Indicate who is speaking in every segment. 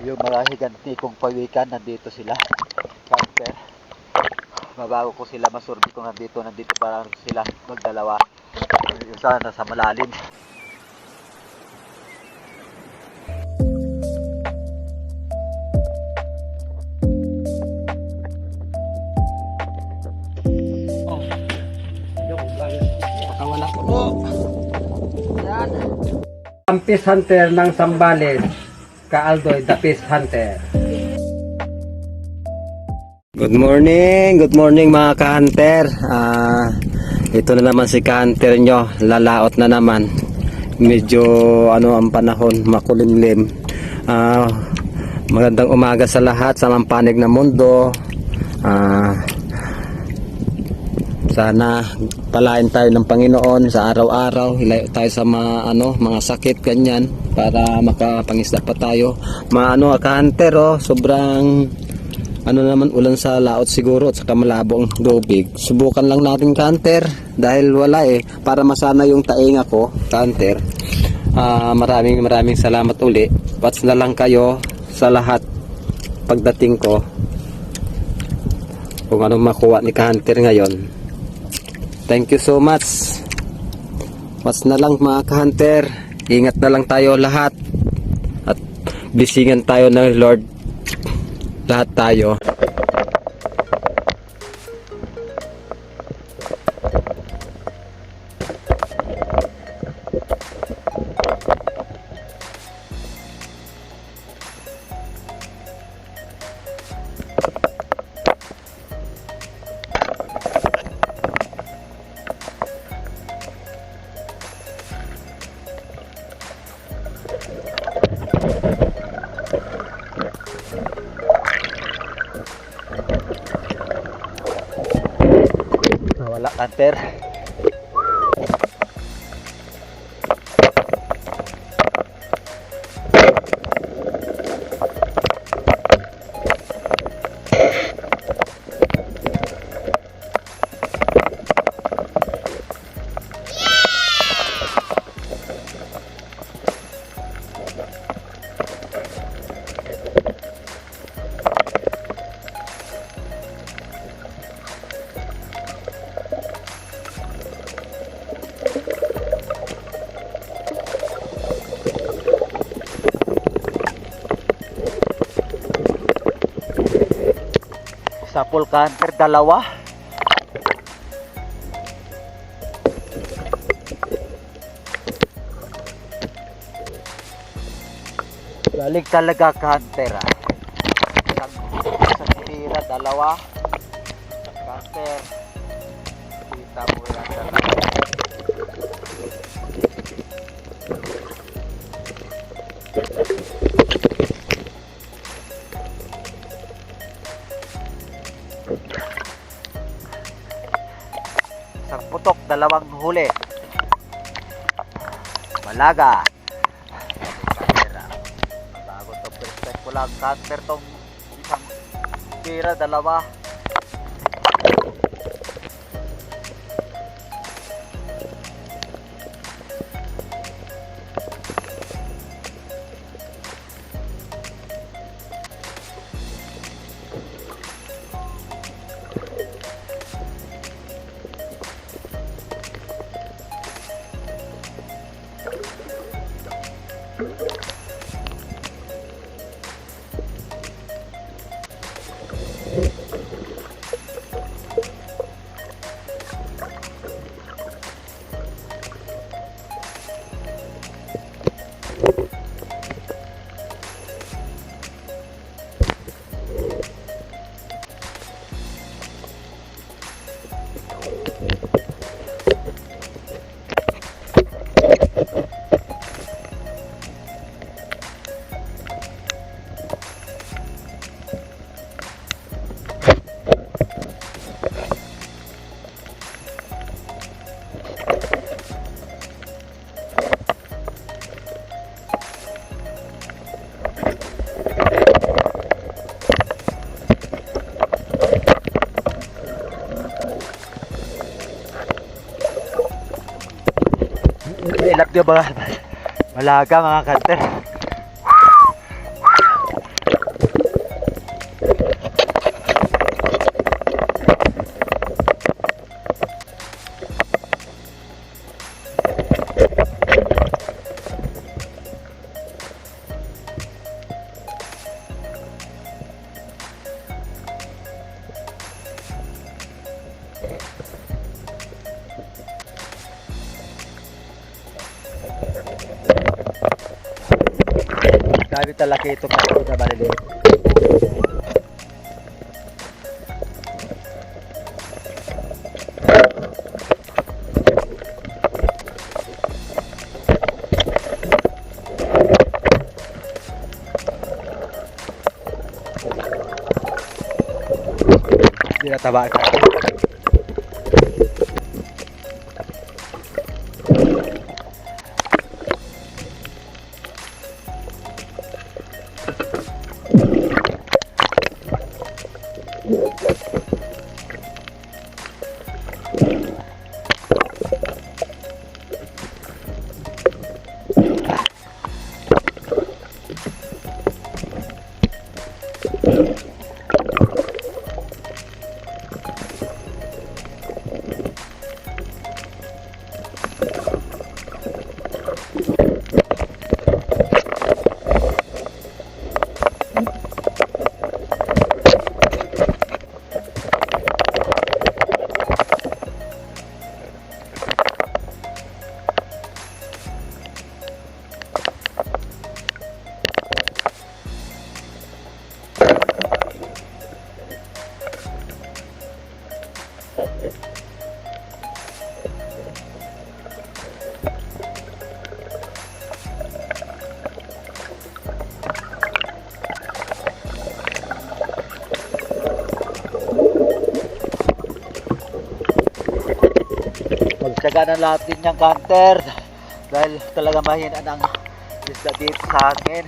Speaker 1: Yung mga higanti kong pawikan, nandito sila. Camper. Mabago ko sila masurbi kung nandito para sila magdalawa. Yung sana sa malalim.
Speaker 2: Nakawala po po.
Speaker 1: Yan.
Speaker 2: Ang Fish Hunter ng Zambales, Kaaldoy, the Fish Hunter. Good morning mga ka-hunter. Ito na naman si ka-hunter nyo, lalaot na naman. Medyo ang panahon, makulimlim. Magandang umaga sa lahat sa mampanig na mundo. Sana palain tayo ng Panginoon sa araw-araw, hilayo tayo sa mga sakit ganyan para makapangisda pa tayo. Ka-hunter, sobrang naman ulan sa laot siguro at saka malabo ang tubig. Subukan lang natin ka-hunter dahil wala para masana yung tainga ko, ka-hunter. Maraming salamat uli. Watch na lang kayo sa lahat pagdating ko kung anong makuha ni ka-hunter ngayon. Thank you so much. Watch na lang mga ka-hunter. Ingat na lang tayo lahat at blessingan tayo ng Lord. Lahat tayo.
Speaker 1: Wala, ka-hunter. Sa full ka-hunter, dalawa. Galing talaga ka-hunter. Isang tira, dalawa. Ka-hunter. Kita mo yan dalawa. Isang putok, dalawang huli. Malaga. Bago to, perfect ko lang. Ka-hunter tong isang tira, dalawa. tilapia mga malaga mga kanter. Dami talaga itong kaso na maliliit. Hindi nataba ka. Magtyaga na natin yung canter dahil talaga mahina ng isda dito sa akin.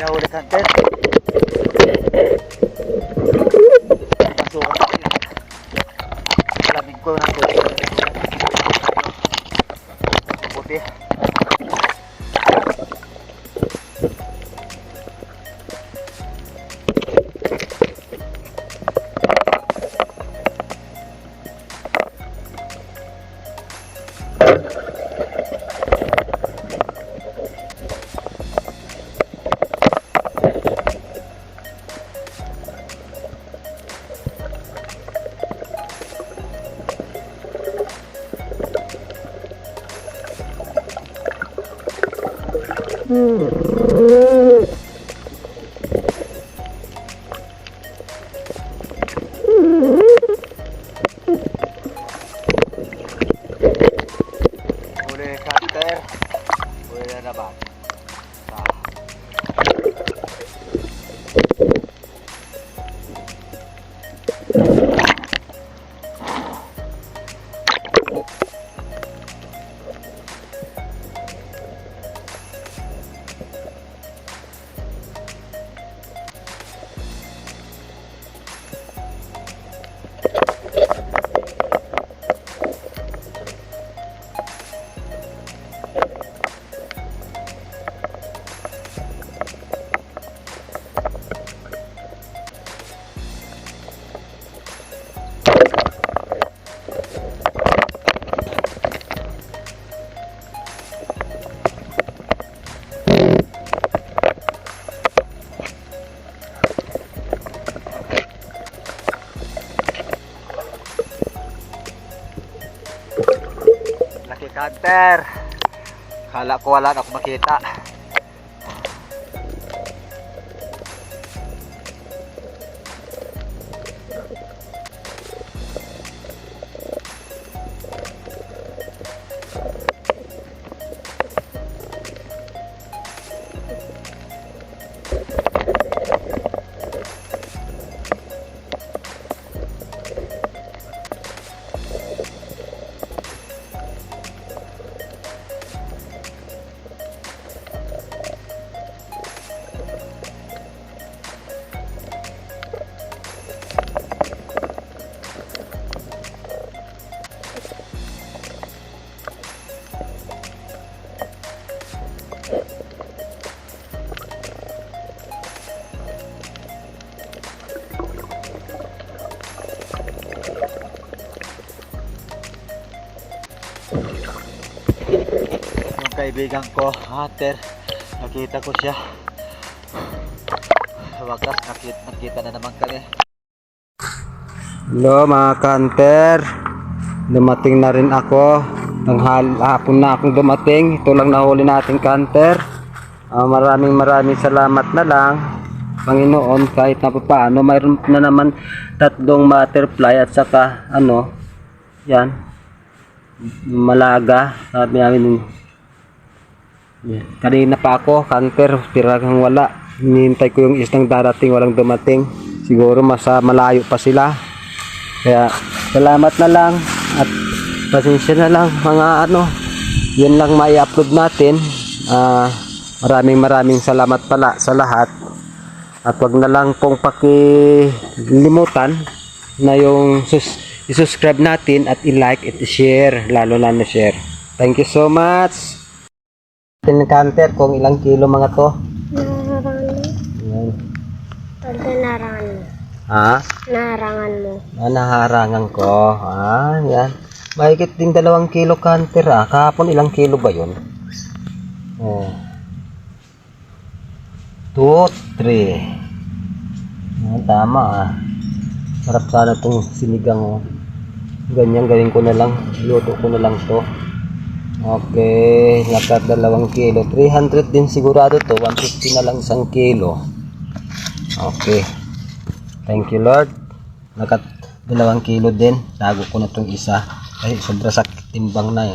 Speaker 1: Ulit canter. Masuk lamig ko ng putih. Boleh canter, boleh dapat. Hunter! Kala ko wala na ako makita. Yung kaibigan ko, Hunter, nakita ko siya. Sa wakas, nakita na naman kami.
Speaker 2: Hello mga kanter, dumating na rin ako. Hapon na akong dumating. Ito lang nahuli natin kanter. Maraming salamat na lang Panginoon, kahit na paano mayroon na naman 3 butterfly at saka yan, malaga. Sabi namin kanina pa ako kanter, piragang wala. Hinihintay ko yung isang darating, walang dumating. Siguro malayo pa sila. Kaya salamat na lang at pasensya na lang mga yun lang mai-upload natin. Maraming salamat pala sa lahat. At wag na lang pong pakilimutan na yung i-subscribe natin at i-like at i-share, lalo na share. Thank you so much. Tinkanter kung ilang kilo mga to.
Speaker 3: Narangan mo.
Speaker 2: Ha?
Speaker 3: Narangan mo.
Speaker 2: Naharangan ko. Yan. Mahigit din 2 kilo kanter. Kahapon ilang kilo ba yun? 2, 3. Tama Sarap sana itong sinigang. Ganyan gawin ko na lang. Luto ko na lang to. Okay. Naka 2 kilo. 300 din sigurado to. 150 na lang 1 kilo. Okay. Thank you Lord. Naka 2 kilo din. Tago ko na itong isa. Kasi sobra sa timbang na